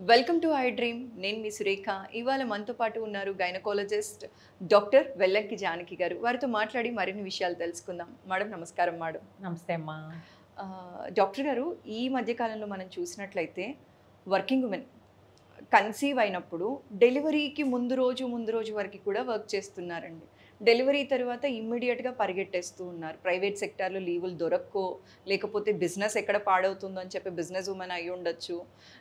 Welcome to I dream. నేను మీ సురేఖ. ఇవాళ మనతో పాటు ఉన్నారు గైనకాలజిస్ట్ డాక్టర్ వెల్లంకి జానకి గారు. వారితో మాట్లాడి మరిన్ని విషయాలు తెలుసుకుందాం. మేడం నమస్కారం మేడం. నమస్తే అమ్మా. డాక్టర్ గారు, ఈ మధ్య కాలంలో మనం చూసినట్లయితే వర్కింగ్ ఉమెన్ కన్సీవ్ అయినప్పుడు డెలివరీకి ముందు రోజు వరకు కూడా వర్క్ చేస్తున్నారండి. డెలివరీ తర్వాత ఇమ్మీడియట్‌గా పరిగెట్టేస్తూ ఉన్నారు. ప్రైవేట్ సెక్టార్‌లో లీవులు దొరక్కో, లేకపోతే బిజినెస్ ఎక్కడ పాడవుతుందో అని చెప్పి బిజినెస్ వుమెన్ అయ్యి ఉండొచ్చు.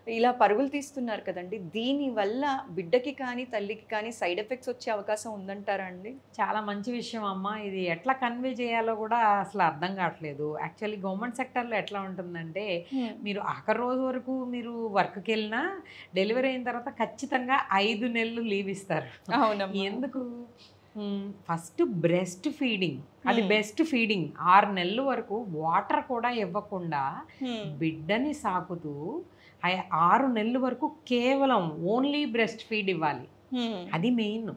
ఇలా పరుగులు తీస్తున్నారు కదండీ! దీనివల్ల బిడ్డకి కానీ, తల్లికి కానీ సైడ్ ఎఫెక్ట్స్ వచ్చే అవకాశం ఉందంటారా అండి? చాలా మంచి విషయం అమ్మా. ఇది ఎట్లా కన్వే చేయాలో కూడా అసలు అర్థం కావట్లేదు. యాక్చువల్లీ గవర్నమెంట్ సెక్టార్‌లో ఎట్లా ఉంటుందంటే, మీరు ఆఖరి రోజు వరకు మీరు వర్క్‌కి వెళ్ళినా డెలివరీ అయిన తర్వాత ఖచ్చితంగా 5 నెలలు లీవ్ ఇస్తారు. అవునమ్మా. ఎందుకు? ఫస్ట్ బ్రెస్ట్ ఫీడింగ్, అది బెస్ట్ ఫీడింగ్. 6 నెలల వరకు వాటర్ కూడా ఇవ్వకుండా బిడ్డని సాకుతూ 6 నెలల వరకు కేవలం ఓన్లీ బ్రెస్ట్ ఫీడ్ ఇవ్వాలి. అది మెయిన్.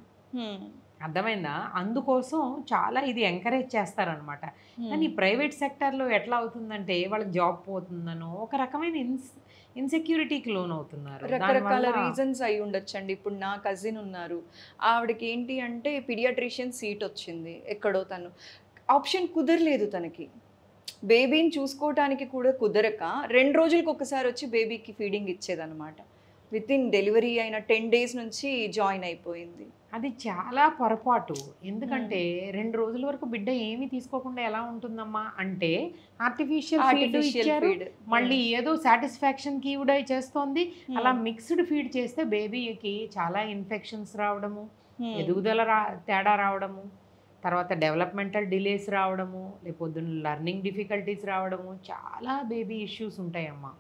అర్థమైందా? అందుకోసం చాలా ఇది ఎంకరేజ్ చేస్తారనమాట. కానీ ప్రైవేట్ సెక్టార్లో ఎట్లా అవుతుందంటే, వాళ్ళకి జాబ్ పోతుందనో ఒక రకమైన ఇన్సెక్యూరిటీకి లోన్ అవుతున్నారు. రకరకాల రీజన్స్ అయి ఉండొచ్చండి. ఇప్పుడు నా కజిన్ ఉన్నారు. ఆవిడకి ఏంటి అంటే పీడియాట్రిషియన్ సీట్ వచ్చింది. ఎక్కడో తను ఆప్షన్ కుదరలేదు తనకి. బేబీని చూసుకోవటానికి కూడా కుదరక 2 రోజులకు ఒకసారి వచ్చి బేబీకి ఫీడింగ్ ఇచ్చేదనమాట. వితిన్ డెలివరీ అయిన 10 డేస్ నుంచి జాయిన్ అయిపోయింది. అది చాలా పొరపాటు. ఎందుకంటే 2 రోజుల వరకు బిడ్డ ఏమీ తీసుకోకుండా ఎలా ఉంటుందమ్మా అంటే, ఆర్టిఫిషియల్ ఫీడ్, మళ్ళీ ఏదో సాటిస్ఫాక్షన్ కీవుడై చేస్తోంది. అలా మిక్స్డ్ ఫీడ్ చేస్తే బేబీకి చాలా ఇన్ఫెక్షన్స్ రావడము, ఎదుగుదల తేడా రావడము, తర్వాత డెవలప్మెంటల్ డిలేస్ రావడము, లేకపోతే లర్నింగ్ డిఫికల్టీస్ రావడము, చాలా బేబీ ఇష్యూస్ ఉంటాయమ్మా.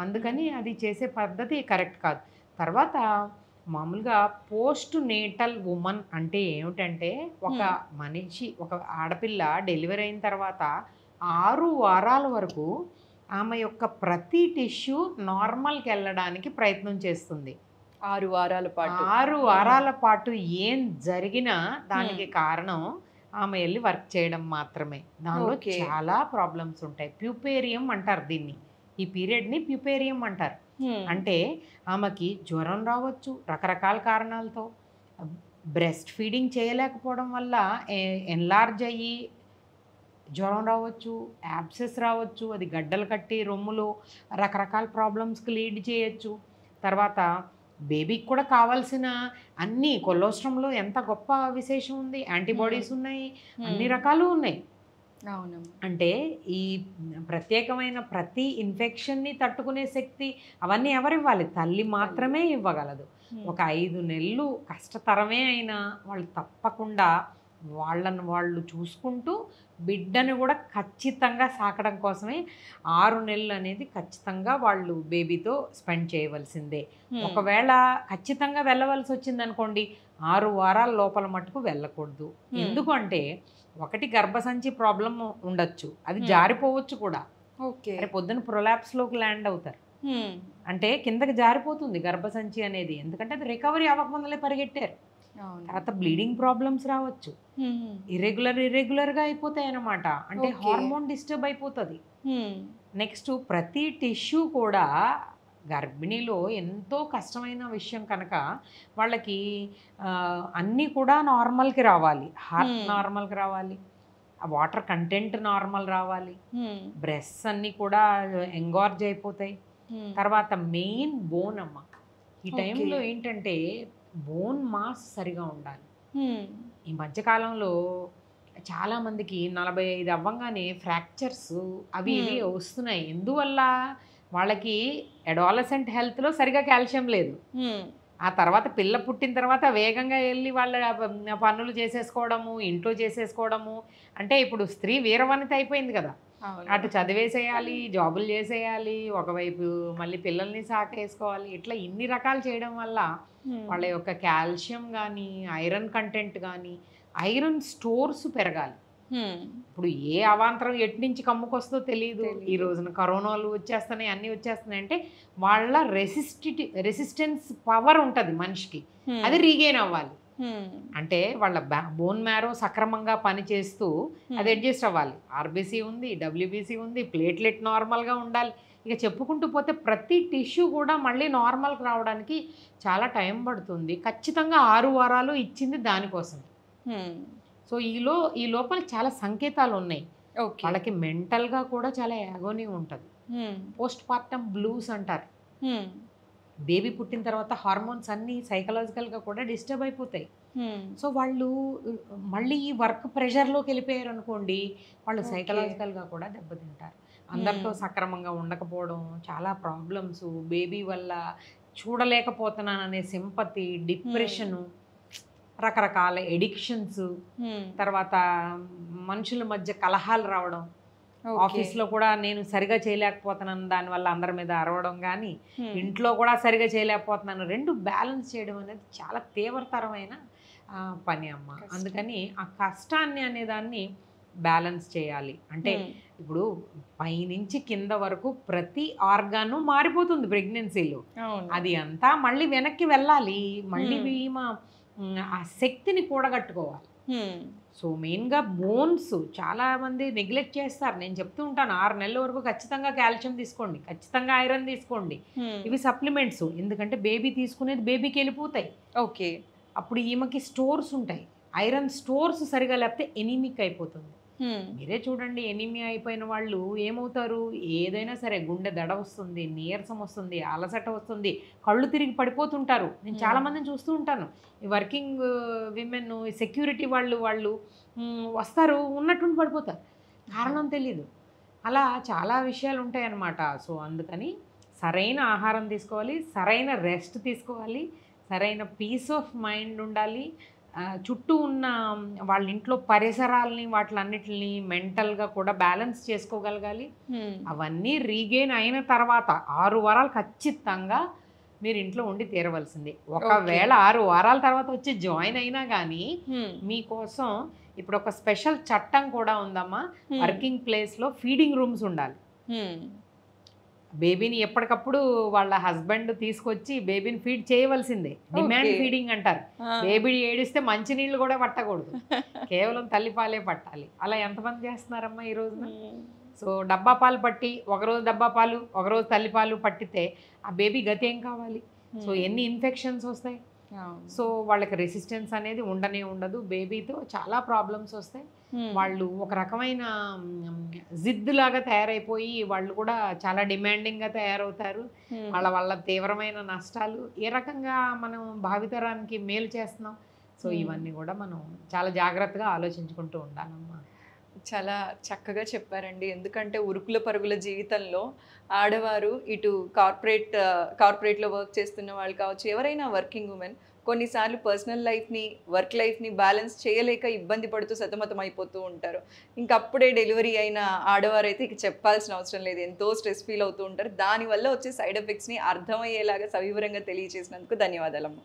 అందుకని అది చేసే పద్ధతి కరెక్ట్ కాదు. తర్వాత మామూలుగా పోస్ట్ నేటల్ ఉమెన్ అంటే ఏమిటంటే, ఒక మనిషి, ఒక ఆడపిల్ల డెలివరీ అయిన తర్వాత 6 వారాల వరకు ఆమె యొక్క ప్రతి టిష్యూ నార్మల్కి వెళ్ళడానికి ప్రయత్నం చేస్తుంది. 6 వారాల పాటు 6 వారాల పాటు ఏం జరిగినా దానికి కారణం ఆమె వెళ్ళి వర్క్ చేయడం మాత్రమే. దానిలో చాలా ప్రాబ్లమ్స్ ఉంటాయి. ప్యూపేరియం అంటారు దీన్ని. ఈ పీరియడ్ని ప్యూపేరియం అంటారు. అంటే ఆమెకి జ్వరం రావచ్చు రకరకాల కారణాలతో. బ్రెస్ట్ ఫీడింగ్ చేయలేకపోవడం వల్ల ఎన్లార్జ్ అయ్యి జ్వరం రావచ్చు, యాబ్సెస్ రావచ్చు, అది గడ్డలు కట్టి రొమ్ములో రకరకాల ప్రాబ్లమ్స్కి లీడ్ చేయొచ్చు. తర్వాత బేబీకి కూడా కావాల్సిన అన్ని కొలెస్ట్రాల్లో ఎంత గొప్ప విశేషం ఉంది, యాంటీబాడీస్ ఉన్నాయి, అన్ని రకాలు ఉన్నాయి. అంటే ఈ ప్రత్యేకమైన ప్రతి ఇన్ఫెక్షన్ని తట్టుకునే శక్తి అవన్నీ ఎవరు ఇవ్వాలి? తల్లి మాత్రమే ఇవ్వగలదు. ఒక 5 నెలలు కష్టతరమే అయినా వాళ్ళు తప్పకుండా వాళ్ళను వాళ్ళు చూసుకుంటూ బిడ్డను కూడా ఖచ్చితంగా సాకడం కోసమే 6 నెలలు అనేది ఖచ్చితంగా వాళ్ళు బేబీతో స్పెండ్ చేయవలసిందే. ఒకవేళ ఖచ్చితంగా వెళ్ళవలసి వచ్చిందనుకోండి, 6 వారాల లోపల మటుకు వెళ్ళకూడదు. ఎందుకంటే ఒకటి గర్భసంచి ప్రాబ్లం ఉండొచ్చు, అది జారిపోవచ్చు కూడా. పొద్దున ప్రొలాప్స్లోకి ల్యాండ్ అవుతారు. అంటే కిందకి జారిపోతుంది గర్భసంచి అనేది, ఎందుకంటే అది రికవరీ అవ్వకముందలే పరిగెట్టారు. తర్వాత బ్లీడింగ్ ప్రాబ్లమ్స్ రావచ్చు, ఇర్రెగ్యులర్గా అయిపోతాయి అన్నమాట. అంటే హార్మోన్ డిస్టర్బ్ అయిపోతుంది. నెక్స్ట్ ప్రతి టిష్యూ కూడా గర్భిణిలో ఎంతో కష్టమైన విషయం కనుక వాళ్ళకి అన్నీ కూడా నార్మల్కి రావాలి. హార్ట్ నార్మల్కి రావాలి, వాటర్ కంటెంట్ నార్మల్ రావాలి, బ్రెస్ట్స్ అన్నీ కూడా ఎంగార్జ్ అయిపోతాయి. తర్వాత మెయిన్ బోన్ అమ్మ. ఈ టైంలో ఏంటంటే బోన్ మాస్ సరిగా ఉండాలి. ఈ మధ్యకాలంలో చాలామందికి 45 అవ్వంగానే ఫ్రాక్చర్స్ అవి ఇవి వస్తున్నాయి. ఎందువల్ల? వాళ్ళకి అడాలసెంట్ హెల్త్లో సరిగా కాల్షియం లేదు. ఆ తర్వాత పిల్ల పుట్టిన తర్వాత వేగంగా వెళ్ళి వాళ్ళ పనులు చేసేసుకోవడము, ఇంట్లో చేసేసుకోవడము. అంటే ఇప్పుడు స్త్రీ వీరవనిత అయిపోయింది కదా. అటు చదివేసేయాలి, జాబులు చేసేయాలి, ఒకవైపు మళ్ళీ పిల్లల్ని సాకేసుకోవాలి. ఇట్లా ఇన్ని రకాలు చేయడం వల్ల వాళ్ళ యొక్క కాల్షియం కానీ, ఐరన్ కంటెంట్ కానీ, ఐరన్ స్టోర్స్ పెరగాలి. ఇప్పుడు ఏ అవాంతరం ఎటు నుంచి కమ్ముకొస్తుందో తెలియదు. ఈ రోజున కరోనాలు వచ్చేస్తున్నాయి, అన్నీ వచ్చేస్తున్నాయి. అంటే వాళ్ళ రెసిస్టెన్స్ పవర్ ఉంటుంది మనిషికి, అది రీగెయిన్ అవ్వాలి. అంటే వాళ్ళ బోన్ మ్యారో సక్రమంగా పనిచేస్తూ అది అడ్జస్ట్ అవ్వాలి. ఆర్బీసీ ఉంది, డబ్ల్యూబీసీ ఉంది, ప్లేట్లెట్ నార్మల్గా ఉండాలి. ఇక చెప్పుకుంటూ పోతే ప్రతి టిష్యూ కూడా మళ్ళీ నార్మల్కి రావడానికి చాలా టైం పడుతుంది. ఖచ్చితంగా 6 వారాలు ఇచ్చింది దానికోసం. సో ఈ లోపల చాలా సంకేతాలు ఉన్నాయి. ఓకే. వాళ్ళకి మెంటల్గా కూడా చాలా యాగోనీ ఉంటుంది. పోస్ట్ పార్టమ్ బ్లూస్ అంటారు. బేబీ పుట్టిన తర్వాత హార్మోన్స్ అన్నీ సైకలాజికల్గా కూడా డిస్టర్బ్ అయిపోతాయి. సో వాళ్ళు మళ్ళీ ఈ వర్క్ ప్రెషర్లోకి వెళ్ళిపోయారు అనుకోండి, వాళ్ళు సైకలాజికల్గా కూడా దెబ్బతింటారు. అందరితో సక్రమంగా ఉండకపోవడం, చాలా ప్రాబ్లమ్స్, బేబీ వల్ల చూడలేకపోతున్నాననే సింపతి, డిప్రెషను, రకరకాల ఎడిక్షన్స్, తర్వాత మనుషుల మధ్య కలహాలు రావడం, ఆఫీస్లో కూడా నేను సరిగా చేయలేకపోతున్నాను దానివల్ల అందరి మీద అరవడం, కానీ ఇంట్లో కూడా సరిగా చేయలేకపోతున్నాను. రెండు బ్యాలెన్స్ చేయడం అనేది చాలా తీవ్రతరమైన పని అమ్మ. అందుకని ఆ కష్టాన్ని అనేదాన్ని బ్యాలెన్స్ చేయాలి. అంటే ఇప్పుడు పైనుంచి కింద వరకు ప్రతి ఆర్గాను మారిపోతుంది ప్రెగ్నెన్సీలో. అది అంతా మళ్ళీ వెనక్కి వెళ్ళాలి, మళ్ళీ ఆ శక్తిని కూడగట్టుకోవాలి. సో మెయిన్గా బోన్స్ చాలామంది నెగ్లెక్ట్ చేస్తారు. నేను చెప్తూ ఉంటాను, 6 నెలల వరకు ఖచ్చితంగా కాల్షియం తీసుకోండి, ఖచ్చితంగా ఐరన్ తీసుకోండి. ఇవి సప్లిమెంట్స్, ఎందుకంటే బేబీ తీసుకునేది బేబీకి వెళ్ళిపోతాయి. ఓకే. అప్పుడు ఈమెకి స్టోర్స్ ఉంటాయి. ఐరన్ స్టోర్స్ సరిగా లేకపోతే ఎనీమిక్ అయిపోతుంది. మీరే చూడండి, ఎనీమియా అయిపోయిన వాళ్ళు ఏమవుతారు, ఏదైనా సరే గుండె దడ వస్తుంది, నీరసం వస్తుంది, అలసట వస్తుంది, కళ్ళు తిరిగి పడిపోతుంటారు. నేను చాలామందిని చూస్తూ ఉంటాను. ఈ వర్కింగ్ విమెన్, సెక్యూరిటీ వాళ్ళు వస్తారు, ఉన్నట్టుండి పడిపోతారు, కారణం తెలీదు. అలా చాలా విషయాలు ఉంటాయి అన్నమాట. సో అందుకని సరైన ఆహారం తీసుకోవాలి, సరైన రెస్ట్ తీసుకోవాలి, సరైన పీస్ ఆఫ్ మైండ్ ఉండాలి. చుట్టూ ఉన్న వాళ్ళ ఇంట్లో పరిసరాలని వాటిలన్నిటిని మెంటల్గా కూడా బ్యాలెన్స్ చేసుకోగలగాలి. అవన్నీ రీగెయిన్ అయిన తర్వాత 6 వారాలు ఖచ్చితంగా మీరు ఇంట్లో ఉండి తీరవలసిందే. ఒకవేళ 6 వారాల తర్వాత వచ్చి జాయిన్ అయినా కానీ మీకోసం ఇప్పుడు ఒక స్పెషల్ చట్టం కూడా ఉందమ్మా. వర్కింగ్ ప్లేస్లో ఫీడింగ్ రూమ్స్ ఉండాలి. బేబీని ఎప్పటికప్పుడు వాళ్ళ హస్బెండ్ తీసుకొచ్చి బేబీని ఫీడ్ చేయవలసిందే. డిమాండ్ ఫీడింగ్ అంటారు. బేబీ ఏడిస్తే మంచినీళ్ళు కూడా పట్టకూడదు, కేవలం తల్లిపాలే పట్టాలి. అలా ఎంతమంది చేస్తున్నారమ్మా ఈ రోజున? సో డబ్బా పాలు పట్టి ఒకరోజు డబ్బా పాలు ఒకరోజు తల్లిపాలు పట్టితే ఆ బేబీ గతి ఏం కావాలి? సో ఎన్ని ఇన్ఫెక్షన్స్ వస్తాయి. సో వాళ్ళకి రెసిస్టెన్స్ అనేది ఉండదు. బేబీతో చాలా ప్రాబ్లమ్స్ వస్తాయి. వాళ్ళు ఒక రకమైన జిద్దులాగా తయారైపోయి వాళ్ళు కూడా చాలా డిమాండింగ్గా తయారవుతారు. వాళ్ళ వల్ల తీవ్రమైన నష్టాలు. ఏ రకంగా మనం భావితరానికి మేలు చేస్తున్నాం? సో ఇవన్నీ కూడా మనం చాలా జాగ్రత్తగా ఆలోచించుకుంటూ ఉండాలమ్మా. చాలా చక్కగా చెప్పారండి. ఎందుకంటే ఉరుకుల పరుగుల జీవితంలో ఆడవారు ఇటు కార్పొరేట్లో వర్క్ చేస్తున్న వాళ్ళు కావచ్చు, ఎవరైనా వర్కింగ్ ఉమెన్ కొన్నిసార్లు పర్సనల్ లైఫ్ని వర్క్ లైఫ్ని బ్యాలెన్స్ చేయలేక ఇబ్బంది పడుతూ సతమతం అయిపోతూ ఉంటారు. ఇంకప్పుడే డెలివరీ అయిన ఆడవారైతే ఇక చెప్పాల్సిన అవసరం లేదు, ఎంతో స్ట్రెస్ ఫీల్ అవుతూ ఉంటారు. దానివల్ల వచ్చే సైడ్ ఎఫెక్ట్స్ని అర్థమయ్యేలాగా సవివరంగా తెలియజేసినందుకు ధన్యవాదాలమ్మా.